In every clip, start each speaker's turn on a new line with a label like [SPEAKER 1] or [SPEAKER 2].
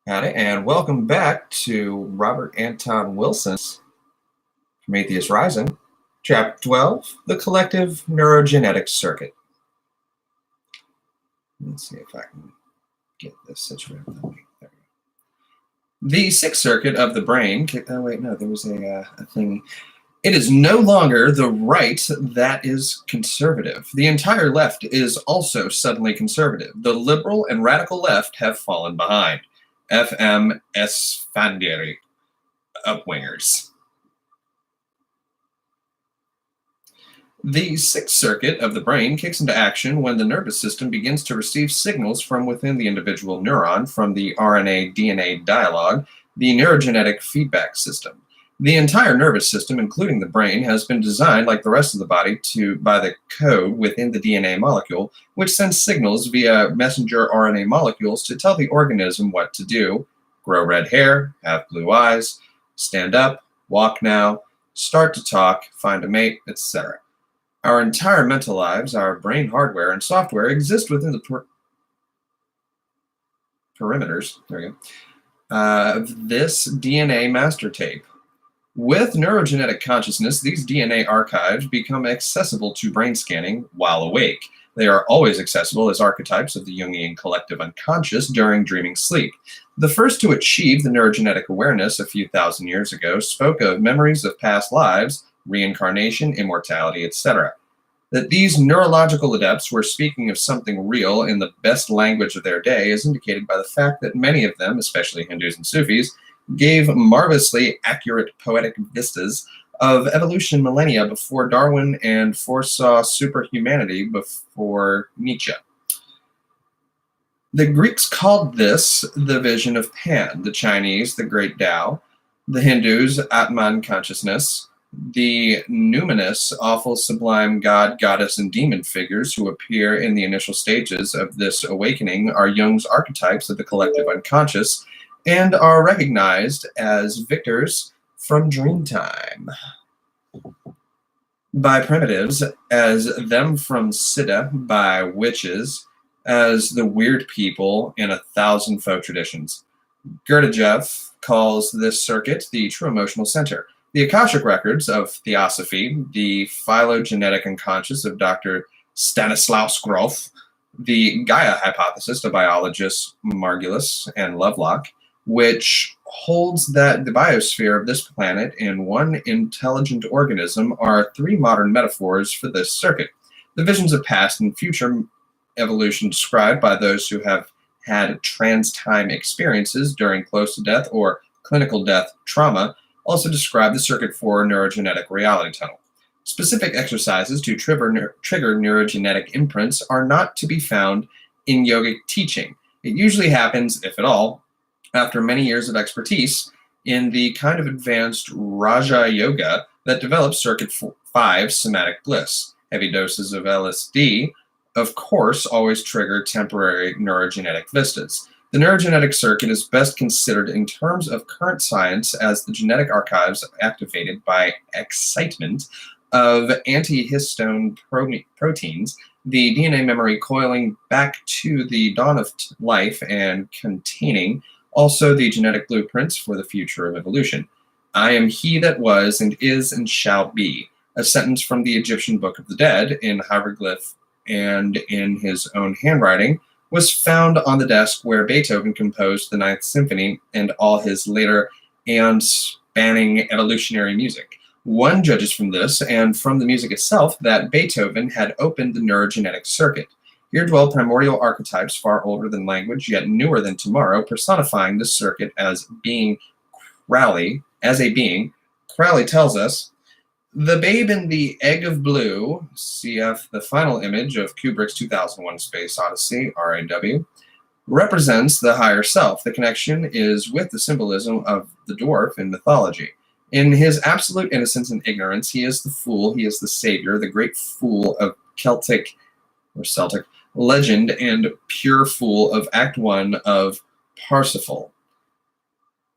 [SPEAKER 1] Howdy, and welcome back to Robert Anton Wilson's Prometheus Rising, Chapter 12, The Collective Neurogenetic Circuit. Let's see if I can get this situated. There we go. The sixth circuit of the brain. Oh, wait, no, there was a thing. It is no longer the right that is conservative. The entire left is also suddenly conservative. The liberal and radical left have fallen behind. FM Esfandieri, upwingers. The sixth circuit of the brain kicks into action when the nervous system begins to receive signals from within the individual neuron from the RNA-DNA dialogue, the neurogenetic feedback system. The entire nervous system, including the brain, has been designed, like the rest of the body, by the code within the DNA molecule, which sends signals via messenger RNA molecules to tell the organism what to do: grow red hair, have blue eyes, stand up, walk now, start to talk, find a mate, etc. Our entire mental lives, our brain hardware and software exist within the perimeters of this DNA master tape. With neurogenetic consciousness, these DNA archives become accessible to brain scanning while awake. They are always accessible as archetypes of the Jungian collective unconscious during dreaming sleep. The first to achieve the neurogenetic awareness a few thousand years ago spoke of memories of past lives, reincarnation, immortality, etc. That these neurological adepts were speaking of something real in the best language of their day is indicated by the fact that many of them, especially Hindus and Sufis, gave marvelously accurate poetic vistas of evolution millennia before Darwin and foresaw superhumanity before Nietzsche. The Greeks called this the vision of Pan, the Chinese the great Tao, the Hindus Atman consciousness, the numinous, awful, sublime god, goddess, and demon figures who appear in the initial stages of this awakening are Jung's archetypes of the collective unconscious, and are recognized as victors from dreamtime by primitives, as them from Siddha by witches, as the weird people in 1,000 folk traditions. Gurdjieff calls this circuit the true emotional center. The Akashic records of Theosophy, the phylogenetic unconscious of Dr. Stanislaus Grof, the Gaia hypothesis of biologists Margulis and Lovelock, which holds that the biosphere of this planet and one intelligent organism are three modern metaphors for this circuit. The visions of past and future evolution described by those who have had trans-time experiences during close to death or clinical death trauma also describe the circuit for neurogenetic reality tunnel. Specific exercises to trigger neurogenetic imprints are not to be found in yogic teaching. It usually happens, if at all, after many years of expertise in the kind of advanced Raja Yoga that develops Circuit 5 somatic bliss. Heavy doses of LSD, of course, always trigger temporary neurogenetic vistas. The neurogenetic circuit is best considered in terms of current science as the genetic archives activated by excitement of antihistone proteins, the DNA memory coiling back to the dawn of life and containing also the genetic blueprints for the future of evolution. I am he that was and is and shall be, a sentence from the Egyptian Book of the Dead in hieroglyph and in his own handwriting, was found on the desk where Beethoven composed the Ninth Symphony and all his later aeon-spanning evolutionary music. One judges from this and from the music itself that Beethoven had opened the neurogenetic circuit. Here dwell primordial archetypes far older than language, yet newer than tomorrow, personifying this circuit as being Crowley. As a being, Crowley tells us, the babe in the egg of blue, cf. The final image of Kubrick's 2001 Space Odyssey, RAW, represents the higher self. The connection is with the symbolism of the dwarf in mythology. In his absolute innocence and ignorance, he is the fool, he is the savior, the great fool of Celtic legend and pure fool of Act 1 of Parsifal.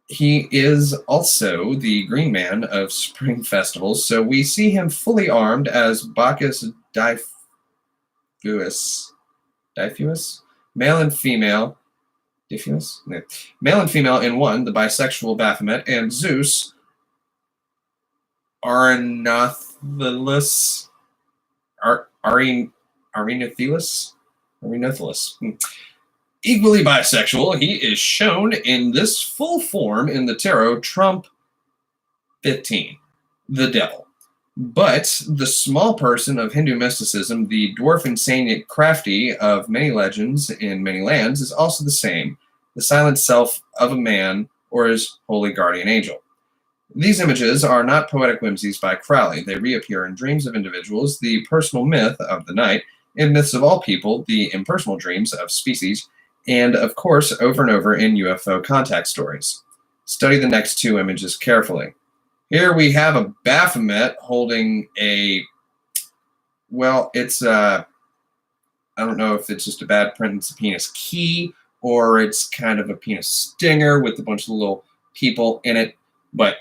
[SPEAKER 1] He is also the Green Man of spring festivals, so we see him fully armed as Bacchus Diffus, male and female, Diffuse? No. Male and female in one, the bisexual Baphomet, and Zeus, Arenothelus, Arenothelus? Arenothelus. Equally bisexual, he is shown in this full form in the tarot Trump 15, the devil. But the small person of Hindu mysticism, the dwarf insane yet crafty of many legends in many lands, is also the same, the silent self of a man or his holy guardian angel. These images are not poetic whimsies by Crowley. They reappear in dreams of individuals, the personal myth of the night, in myths of all people, the impersonal dreams of species, and, of course, over and over in UFO contact stories. Study the next two images carefully. Here we have a Baphomet holding a, well, it's I don't know if it's just a bad print, it's a penis key, or it's kind of a penis stinger with a bunch of little people in it. But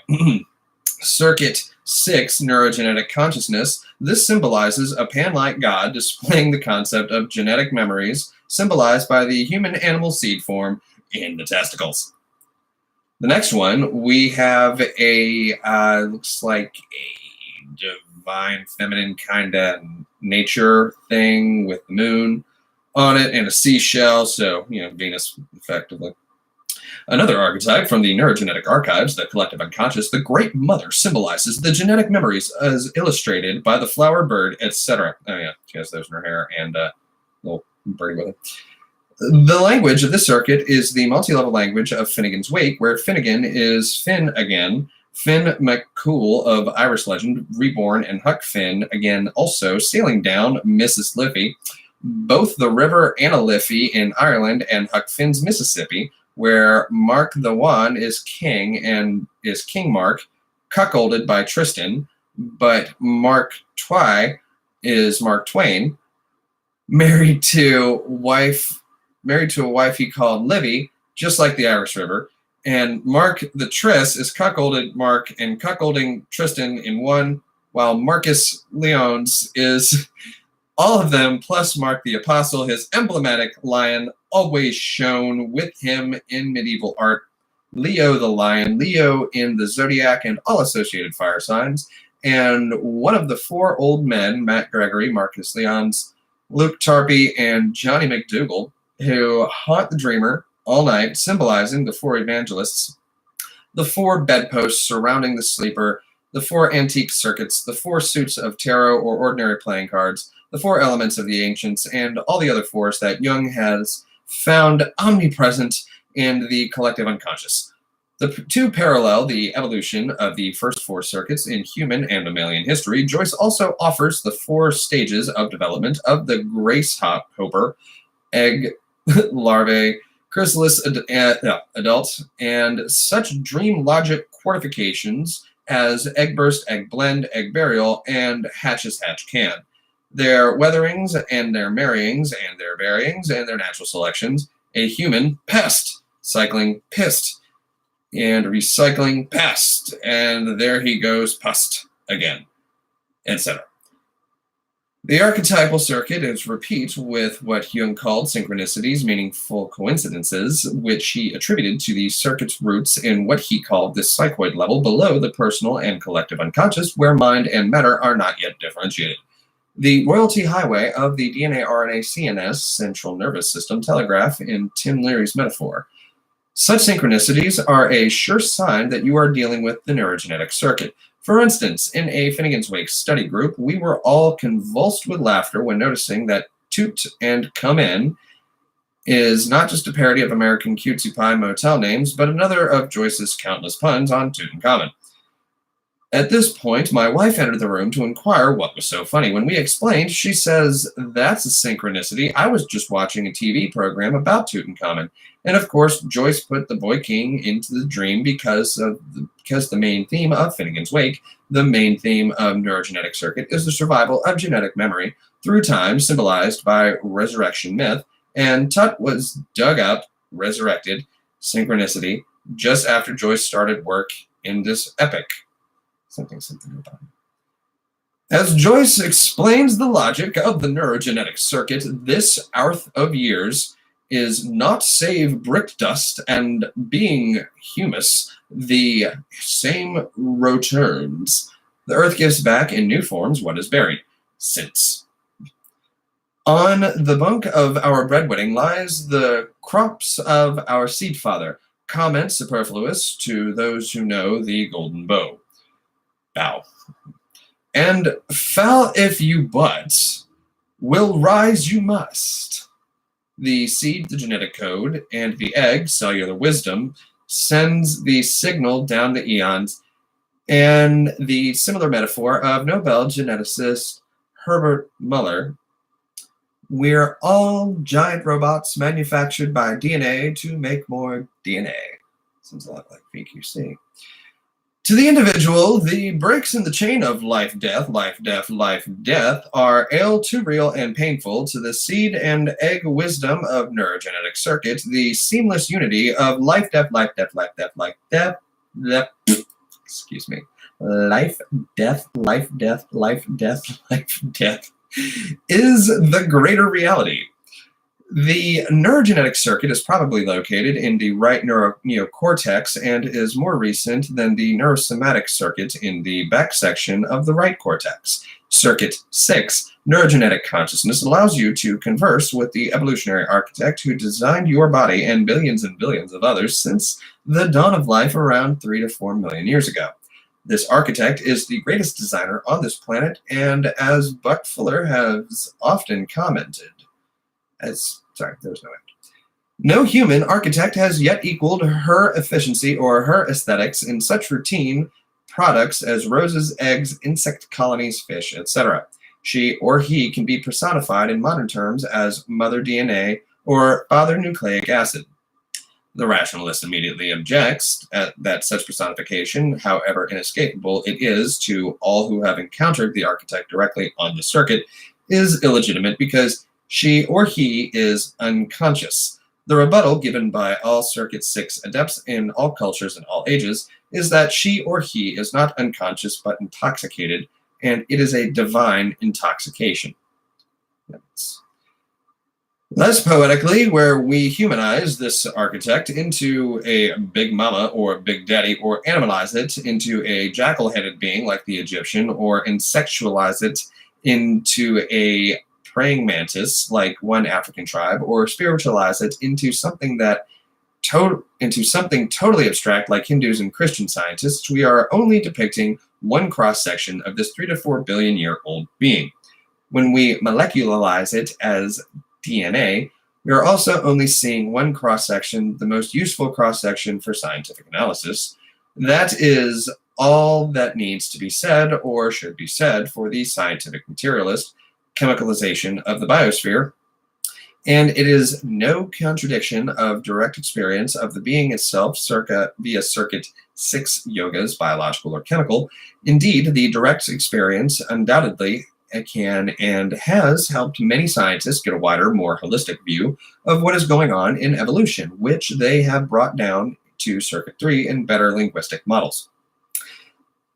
[SPEAKER 1] Circuit 6, Neurogenetic Consciousness, this symbolizes a pan-like God displaying the concept of genetic memories, symbolized by the human-animal seed form in the testicles. The next one, we have a, looks like a divine feminine kind of nature thing with the moon on it and a seashell, so, Venus, effectively. Another archetype from the Neurogenetic archives, the collective unconscious, the Great Mother symbolizes the genetic memories as illustrated by the flower, bird, etc. Oh yeah, she has those in her hair and a little birdie with it. The language of this circuit is the multi-level language of Finnegan's Wake, where Finnegan is Finn again, Finn McCool of Irish legend, reborn, and Huck Finn, again also sailing down Mrs. Liffey, both the river Anna Liffey in Ireland and Huck Finn's Mississippi, where Mark the One is king and is King Mark, cuckolded by Tristan, but Mark Twy is Mark Twain, married to a wife he called Livy, just like the Irish River, and Mark the Tris is cuckolded Mark and cuckolding Tristan in one, while Marcus Leones is all of them, plus Mark the Apostle, his emblematic lion, always shown with him in medieval art. Leo the lion, Leo in the zodiac and all associated fire signs, and one of the four old men, Matt Gregory, Marcus Leones, Luke Tarpey, and Johnny McDougal, who haunt the dreamer all night, symbolizing the four evangelists, the four bedposts surrounding the sleeper, the four antique circuits, the four suits of tarot or ordinary playing cards, the four elements of the ancients, and all the other fours that Jung has found omnipresent in the collective unconscious. The two parallel the evolution of the first four circuits in human and mammalian history. Joyce also offers the four stages of development of the grasshopper, egg, larvae, chrysalis, adult, and such dream logic quartifications as egg burst, egg blend, egg burial, and hatches hatch can. Their weatherings and their marryings and their buryings and their natural selections, a human pest, cycling pissed, and recycling pest, and there he goes pust again, etc. The archetypal circuit is repeat with what Jung called synchronicities, meaningful coincidences, which he attributed to the circuit's roots in what he called the psychoid level below the personal and collective unconscious, where mind and matter are not yet differentiated. The royalty highway of the DNA, RNA, CNS, central nervous system telegraph in Tim Leary's metaphor. Such synchronicities are a sure sign that you are dealing with the neurogenetic circuit. For instance, in a Finnegan's Wake study group, we were all convulsed with laughter when noticing that Toot and Come In is not just a parody of American cutesy pie motel names, but another of Joyce's countless puns on Tutankhamun. At this point, my wife entered the room to inquire what was so funny. When we explained, she says, "That's a synchronicity. I was just watching a TV program about Tutankhamun." And of course, Joyce put the boy king into the dream because the main theme of Finnegan's Wake, the main theme of Neurogenetic Circuit, is the survival of genetic memory through time, symbolized by resurrection myth. And Tut was dug up, resurrected, synchronicity, just after Joyce started work in this epic. Something about it. As Joyce explains the logic of the neurogenetic circuit, this Arth of years is not save brick dust and being humus, the same returns. The earth gives back in new forms what is buried, since. On the bunk of our breadwinning lies the crops of our seed father, comment superfluous to those who know the golden bow. Bow. And foul if you but, will rise you must. The seed, the genetic code, and the egg, cellular wisdom, sends the signal down the eons, and the similar metaphor of Nobel geneticist Herbert Muller. We're all giant robots manufactured by DNA to make more DNA. Sounds a lot like VQC. To the individual, the breaks in the chain of life, death, are all too real and painful. To the seed and egg wisdom of neurogenetic circuit, the seamless unity of life, death, excuse me, life, death, is the greater reality. The neurogenetic circuit is probably located in the right neocortex and is more recent than the neurosomatic circuit in the back section of the right cortex. Circuit 6, neurogenetic consciousness, allows you to converse with the evolutionary architect who designed your body and billions of others since the dawn of life around 3 to 4 million years ago. This architect is the greatest designer on this planet, and as Buck Fuller has often commented, no human architect has yet equaled her efficiency or her aesthetics in such routine products as roses, eggs, insect colonies, fish, etc. She or he can be personified in modern terms as mother DNA or father nucleic acid. The rationalist immediately objects that such personification, however inescapable it is to all who have encountered the architect directly on the circuit, is illegitimate because she or he is unconscious. The rebuttal given by all Circuit 6 adepts in all cultures and all ages is that she or he is not unconscious but intoxicated, and it is a divine intoxication. Less poetically, where we humanize this architect into a big mama or big daddy, or animalize it into a jackal-headed being like the Egyptian, or insexualize it into a praying mantis like one African tribe, or spiritualize it into something totally abstract like Hindus and Christian scientists, we are only depicting one cross-section of this 3 to 4 billion year old being. When we molecularize it as DNA, we are also only seeing one cross-section, the most useful cross-section for scientific analysis. That is all that needs to be said, or should be said, for the scientific materialist chemicalization of the biosphere, and it is no contradiction of direct experience of the being itself via Circuit 6 yogas, biological or chemical. Indeed, the direct experience undoubtedly can and has helped many scientists get a wider, more holistic view of what is going on in evolution, which they have brought down to Circuit 3 in better linguistic models.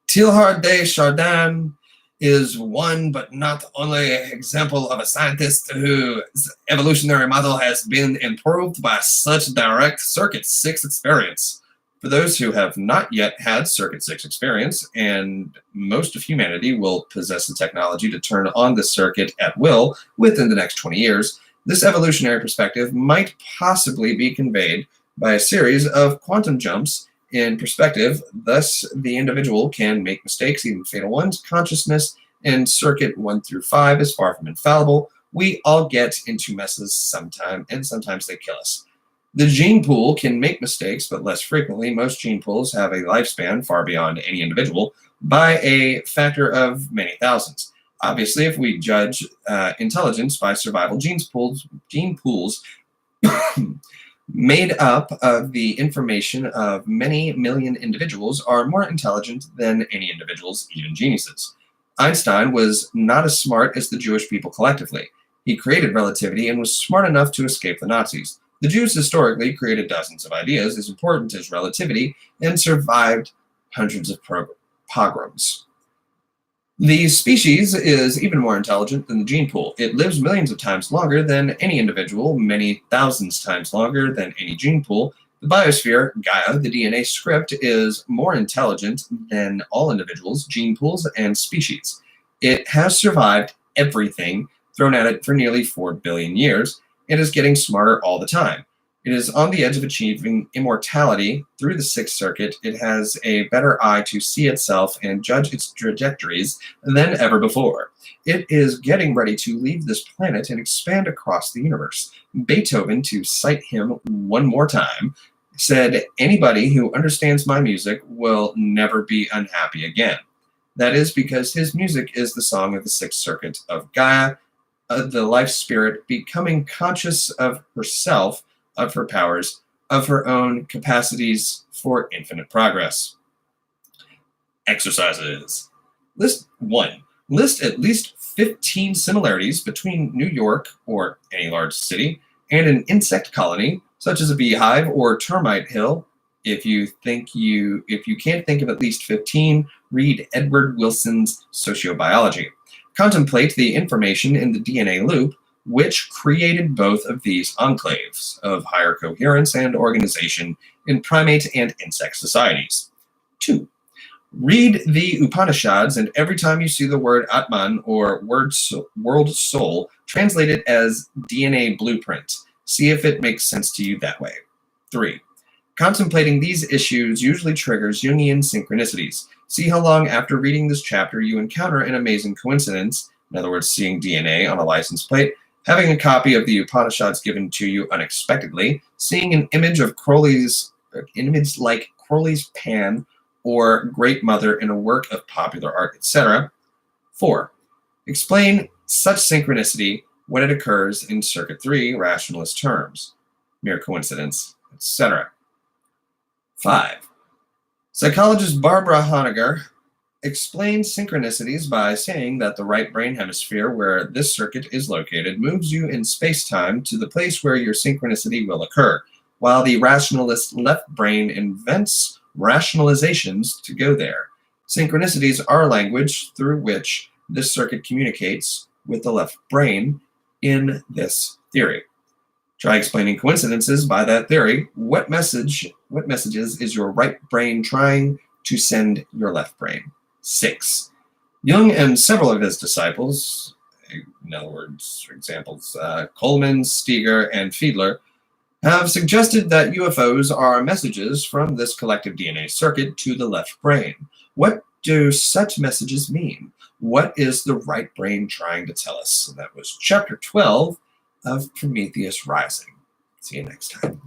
[SPEAKER 1] Teilhard de Chardin is one but not only example of a scientist whose evolutionary model has been improved by such direct Circuit 6 experience. For those who have not yet had Circuit 6 experience, and most of humanity will possess the technology to turn on the circuit at will within the next 20 years, this evolutionary perspective might possibly be conveyed by a series of quantum jumps in perspective. Thus, the individual can make mistakes, even fatal ones. Consciousness in Circuit 1 through 5 is far from infallible. We all get into messes sometime, and sometimes they kill us. The gene pool can make mistakes, but less frequently. Most gene pools have a lifespan far beyond any individual by a factor of many thousands. Obviously, if we judge intelligence by survival, gene pools made up of the information of many million individuals are more intelligent than any individuals, even geniuses. Einstein was not as smart as the Jewish people collectively. He created relativity and was smart enough to escape the Nazis. The Jews historically created dozens of ideas as important as relativity and survived hundreds of pogroms. The species is even more intelligent than the gene pool. It lives millions of times longer than any individual, many thousands times longer than any gene pool. The biosphere, Gaia, the DNA script, is more intelligent than all individuals, gene pools, and species. It has survived everything thrown at it for nearly 4 billion years and is getting smarter all the time. It is on the edge of achieving immortality through the Sixth Circuit. It has a better eye to see itself and judge its trajectories than ever before. It is getting ready to leave this planet and expand across the universe. Beethoven, to cite him one more time, said, "Anybody who understands my music will never be unhappy again." That is because his music is the song of the Sixth Circuit of Gaia, the life spirit becoming conscious of herself, of her powers, of her own capacities for infinite progress. Exercises. List 1. List at least 15 similarities between New York or any large city and an insect colony, such as a beehive or termite hill. If you can't think of at least 15, read Edward Wilson's Sociobiology. Contemplate the information in the DNA loop which created both of these enclaves of higher coherence and organization in primate and insect societies. 2. Read the Upanishads, and every time you see the word Atman or world soul, translate it as DNA blueprint. See if it makes sense to you that way. 3. Contemplating these issues usually triggers Jungian synchronicities. See how long after reading this chapter you encounter an amazing coincidence, in other words, seeing DNA on a license plate, having a copy of the Upanishads given to you unexpectedly, seeing an image of like Crowley's Pan or Great Mother in a work of popular art, etc. 4. Explain such synchronicity when it occurs in Circuit 3 rationalist terms, mere coincidence, etc. 5. Psychologist Barbara Honegger explains synchronicities by saying that the right brain hemisphere where this circuit is located moves you in space-time to the place where your synchronicity will occur, while the rationalist left brain invents rationalizations to go there. Synchronicities are language through which this circuit communicates with the left brain in this theory. Try explaining coincidences by that theory. What messages is your right brain trying to send your left brain? 6. Jung and several of his disciples, in other words, for examples, Coleman, Steger, and Fiedler, have suggested that UFOs are messages from this collective DNA circuit to the left brain. What do such messages mean? What is the right brain trying to tell us? And that was chapter 12 of Prometheus Rising. See you next time.